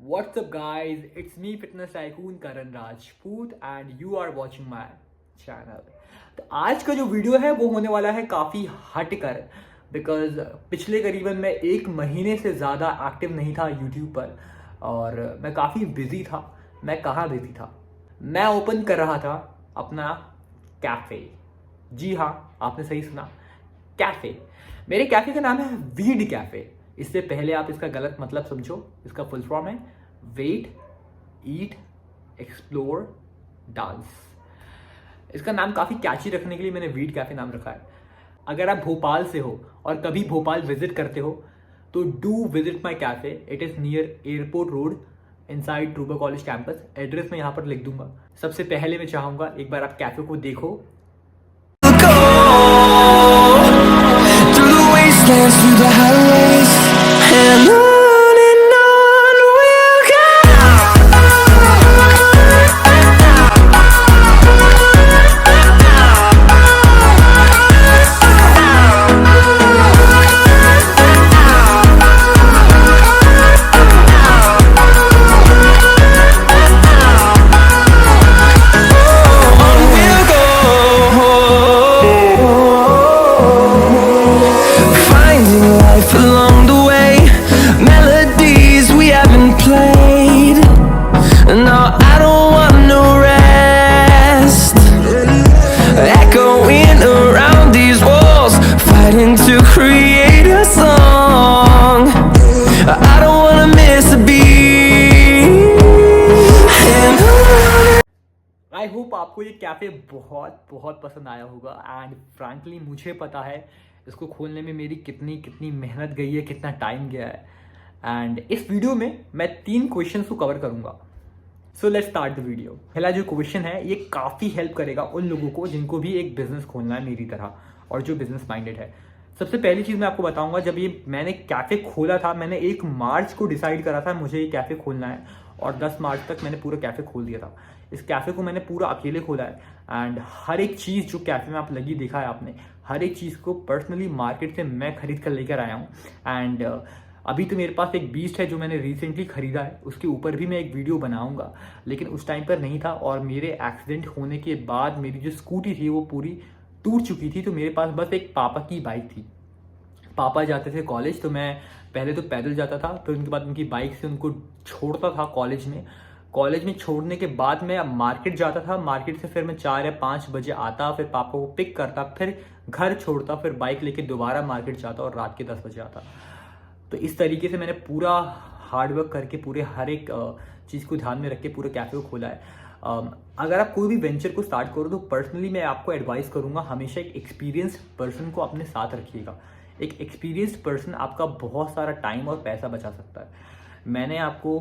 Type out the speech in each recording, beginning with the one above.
What's up, guys? It's me, Fitness Tycoon Karan Rajput, and you are watching my channel. तो आज का जो video है वो होने वाला है काफ़ी हटकर, बिकॉज पिछले करीबन मैं 1 महीने से ज़्यादा एक्टिव नहीं था यूट्यूब पर और मैं काफ़ी बिजी था। मैं कहाँ बिजी था? मैं ओपन कर रहा था अपना कैफ़े। जी हाँ, आपने सही सुना, कैफ़े। मेरे कैफ़े का नाम है वीड कैफ़े। इससे पहले आप इसका गलत मतलब समझो, इसका फुल फॉर्म है वेट, ईट, एक्सप्लोर, डांस। इसका नाम काफ़ी कैची रखने के लिए मैंने वीड कैफ़े नाम रखा है। अगर आप भोपाल से हो और कभी भोपाल विजिट करते हो तो do visit my cafe. It is near airport road inside Truba college campus. Address मैं यहाँ पर लिख दूंगा। सबसे पहले मैं चाहूँगा एक बार आप कैफ़े को देखो। Through the wastelands, through the highways, and on we'll go. On we'll go. Finding life along the way, melodies we haven't played. No, I don't want no rest. Echoing around these walls, fighting to create a song. I don't wanna miss a beat. And on I hope आपको ये cafe बहुत बहुत पसंद आया होगा। And frankly मुझे पता है इसको खोलने में मेरी कितनी कितनी मेहनत गई है, कितना टाइम गया है। एंड इस वीडियो में मैं 3 क्वेश्चंस को कवर करूंगा। So let's start the video. पहला जो क्वेश्चन है ये काफ़ी हेल्प करेगा उन लोगों को जिनको भी एक बिजनेस खोलना है मेरी तरह और जो बिजनेस माइंडेड है। सबसे पहली चीज़ मैं आपको बताऊंगा, जब ये मैंने कैफ़े खोला था, मैंने 1 मार्च को डिसाइड करा था मुझे ये कैफ़े खोलना है और 10 मार्च तक मैंने पूरा कैफ़े खोल दिया था। इस कैफ़े को मैंने पूरा अकेले खोला है एंड हर एक चीज़ जो कैफ़े में आप लगी देखा है आपने, हर एक चीज़ को पर्सनली मार्केट से मैं खरीद कर लेकर आया हूँ। एंड अभी तो मेरे पास एक बीस्ट है जो मैंने रिसेंटली खरीदा है, उसके ऊपर भी मैं एक वीडियो बनाऊंगा, लेकिन उस टाइम पर नहीं था और मेरे एक्सीडेंट होने के बाद मेरी जो स्कूटी थी वो पूरी टूट चुकी थी। तो मेरे पास बस एक पापा की बाइक थी। पापा जाते थे कॉलेज तो मैं पहले तो पैदल जाता था, फिर उनके बाद उनकी बाइक से उनको छोड़ता था कॉलेज में। कॉलेज में छोड़ने के बाद मैं मार्केट जाता था, मार्केट से फिर मैं 4 या 5 बजे आता, फिर पापा को पिक करता, फिर घर छोड़ता, फिर बाइक लेके दोबारा मार्केट जाता और रात के 10 बजे आता। तो इस तरीके से मैंने पूरा हार्डवर्क करके पूरे हर एक चीज़ को ध्यान में रख के पूरे कैफ़े को खोला है। अगर आप कोई भी वेंचर को स्टार्ट करो तो पर्सनली मैं आपको एडवाइस करूँगा, हमेशा एक एक्सपीरियंस्ड पर्सन को अपने साथ रखिएगा। एक एक्सपीरियंस्ड पर्सन आपका बहुत सारा टाइम और पैसा बचा सकता है। मैंने आपको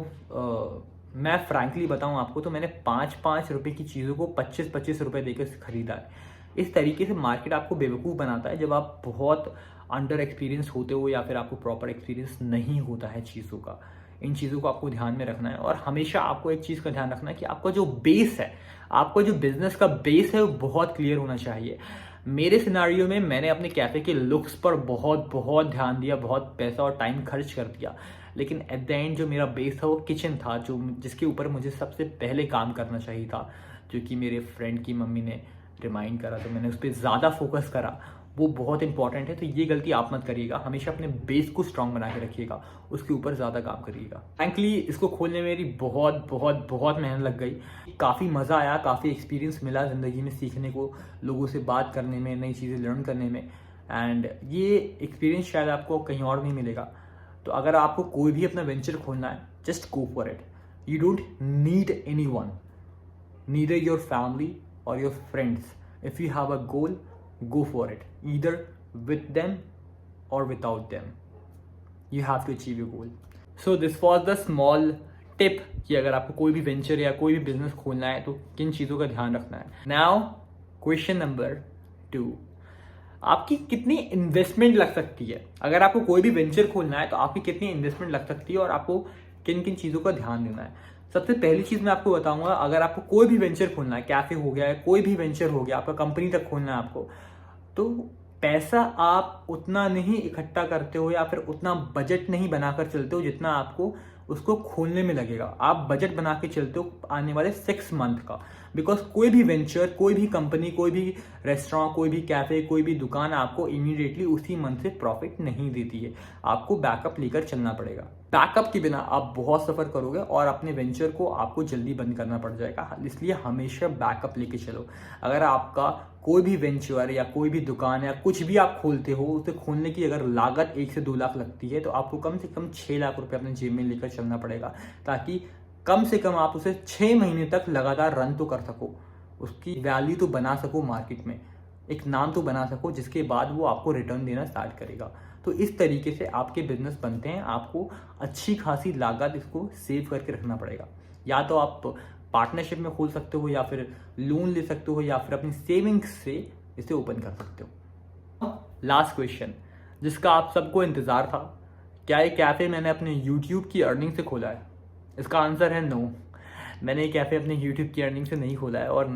मैं फ्रैंकली बताऊं आपको तो मैंने 5-5 रुपए की चीज़ों को 25-25 रुपए देकर खरीदा है। इस तरीके से मार्केट आपको बेवकूफ़ बनाता है जब आप बहुत अंडर एक्सपीरियंस होते हो या फिर आपको प्रॉपर एक्सपीरियंस नहीं होता है चीज़ों का। इन चीज़ों को आपको ध्यान में रखना है और हमेशा आपको एक चीज़ का ध्यान रखना है कि आपका जो बेस है, आपका जो बिजनेस का बेस है वो बहुत क्लियर होना चाहिए। मेरे सिनारियो में मैंने अपने कैफ़े के लुक्स पर बहुत बहुत ध्यान दिया, बहुत पैसा और टाइम खर्च कर दिया, लेकिन एट द एंड जो मेरा बेस था वो किचन था, जो जिसके ऊपर मुझे सबसे पहले काम करना चाहिए था, जो कि मेरे फ्रेंड की मम्मी ने रिमाइंड करा तो मैंने उस पर ज़्यादा फोकस करा। वो बहुत इंपॉर्टेंट है, तो ये गलती आप मत करिएगा। हमेशा अपने बेस को स्ट्रांग बना के रखिएगा, उसके ऊपर ज़्यादा काम करिएगा। फ्रैंकली इसको खोलने में मेरी बहुत बहुत बहुत मेहनत लग गई। काफ़ी मज़ा आया, काफ़ी एक्सपीरियंस मिला ज़िंदगी में सीखने को, लोगों से बात करने में, नई चीज़ें लर्न करने में। एंड ये एक्सपीरियंस शायद आपको कहीं और नहीं मिलेगा। तो अगर आपको कोई भी अपना वेंचर खोलना है, just go for it. You don't need any one, neither your family और your friends. If you have a goal, go for it, either with them or without them. You have to achieve your goal. So this was the small tip कि अगर आपको कोई भी venture या कोई भी business खोलना है तो किन चीज़ों का ध्यान रखना है। Now क्वेश्चन नंबर 2, आपकी कितनी इन्वेस्टमेंट लग सकती है? अगर आपको कोई भी वेंचर खोलना है तो आपकी कितनी इन्वेस्टमेंट लग सकती है और आपको किन किन चीज़ों का ध्यान देना है। सबसे पहली चीज़ मैं आपको बताऊंगा, अगर आपको कोई भी वेंचर खोलना है, कैफ़े हो गया, कोई भी वेंचर हो गया, आपका कंपनी तक खोलना है आपको, तो पैसा आप उतना नहीं इकट्ठा करते हो या फिर उतना बजट नहीं बनाकर चलते हो जितना आपको उसको खोलने में लगेगा। आप बजट बना के चलते हो आने वाले 6 मंथ का, बिकॉज कोई भी वेंचर, कोई भी कंपनी, कोई भी रेस्टोरेंट, कोई भी कैफे, कोई भी दुकान आपको इमीडिएटली उसी मंथ से प्रॉफिट नहीं देती है। आपको बैकअप लेकर चलना पड़ेगा। बैकअप के बिना आप बहुत सफ़र करोगे और अपने वेंचर को आपको जल्दी बंद करना पड़ जाएगा। इसलिए हमेशा बैकअप लेके चलो। अगर आपका कोई भी वेंचर या कोई भी दुकान या कुछ भी आप खोलते हो, उसे खोलने की अगर लागत 1 से 2 लाख लगती है, तो आपको कम से कम 6 लाख रुपए अपने जेब में लेकर चलना पड़ेगा, ताकि कम से कम आप उसे 6 महीने तक लगातार रन तो कर सको, उसकी वैल्यू तो बना सको मार्केट में, एक नाम तो बना सको, जिसके बाद वो आपको रिटर्न देना स्टार्ट करेगा। तो इस तरीके से आपके बिजनेस बनते हैं। आपको अच्छी खासी लागत इसको सेव करके रखना पड़ेगा। या तो आप पार्टनरशिप में खोल सकते हो, या फिर लोन ले सकते हो, या फिर अपनी सेविंग्स से इसे ओपन कर सकते हो। लास्ट क्वेश्चन जिसका आप सबको इंतज़ार था, क्या ये कैफ़े मैंने अपने YouTube की अर्निंग से खोला है? इसका आंसर है नो। मैंने ये कैफ़े अपने YouTube की अर्निंग से नहीं खोला है, और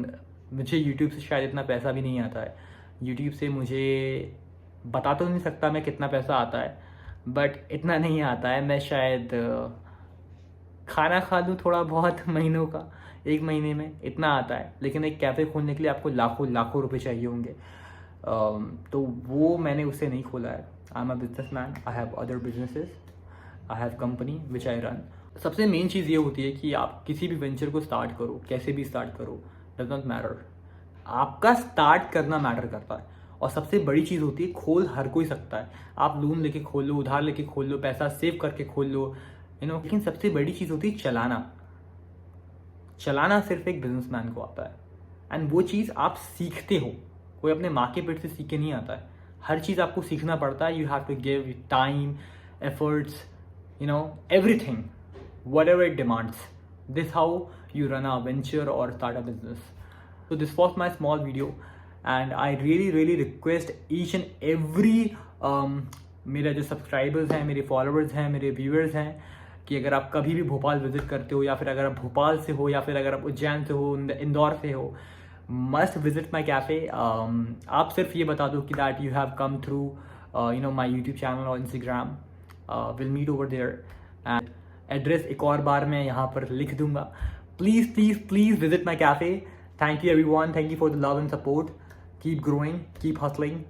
मुझे YouTube से शायद इतना पैसा भी नहीं आता है। YouTube से मुझे बता तो नहीं सकता मैं कितना पैसा आता है, बट इतना नहीं आता है। मैं शायद खाना खा लूँ थोड़ा बहुत महीनों का, 1 महीने में इतना आता है। लेकिन एक कैफ़े खोलने के लिए आपको लाखों लाखों रुपए चाहिए होंगे, तो वो मैंने उससे नहीं खोला है। I am a business man, I have other businesses, I have company which I run. सबसे मेन चीज़ ये होती है कि आप किसी भी वेंचर को स्टार्ट करो, कैसे भी स्टार्ट करो, डज नॉट मैटर। आपका स्टार्ट करना मैटर करता है। और सबसे बड़ी चीज़ होती है, खोल हर कोई सकता है। आप लोन लेके खोल लो, उधार लेके खोल लो, पैसा सेव करके खोल लो, लेकिन सबसे बड़ी चीज़ होती है चलाना। चलाना सिर्फ एक बिजनेसमैन को आता है, एंड वो चीज़ आप सीखते हो। कोई अपने माँ के पेट से सीख के नहीं आता है। हर चीज़ आपको सीखना पड़ता है। You have to give time, efforts, everything, whatever it demands. This how you run a venture or start a business. So this was my small video, and I really request each and every मेरे जो subscribers हैं, मेरे followers हैं, मेरे viewers हैं, कि अगर आप कभी भी भोपाल विजिट करते हो, या फिर अगर आप भोपाल से हो, या फिर अगर आप उज्जैन से हो, इंदौर से हो, मस्ट विजिट माई कैफ़े। आप सिर्फ ये बता दो कि that you have come through my YouTube channel और Instagram. Will meet over there. And address एक और बार मैं यहाँ पर लिख दूंगा। Please please please visit my cafe. Thank you everyone, thank you for the love and support. Keep growing, keep hustling.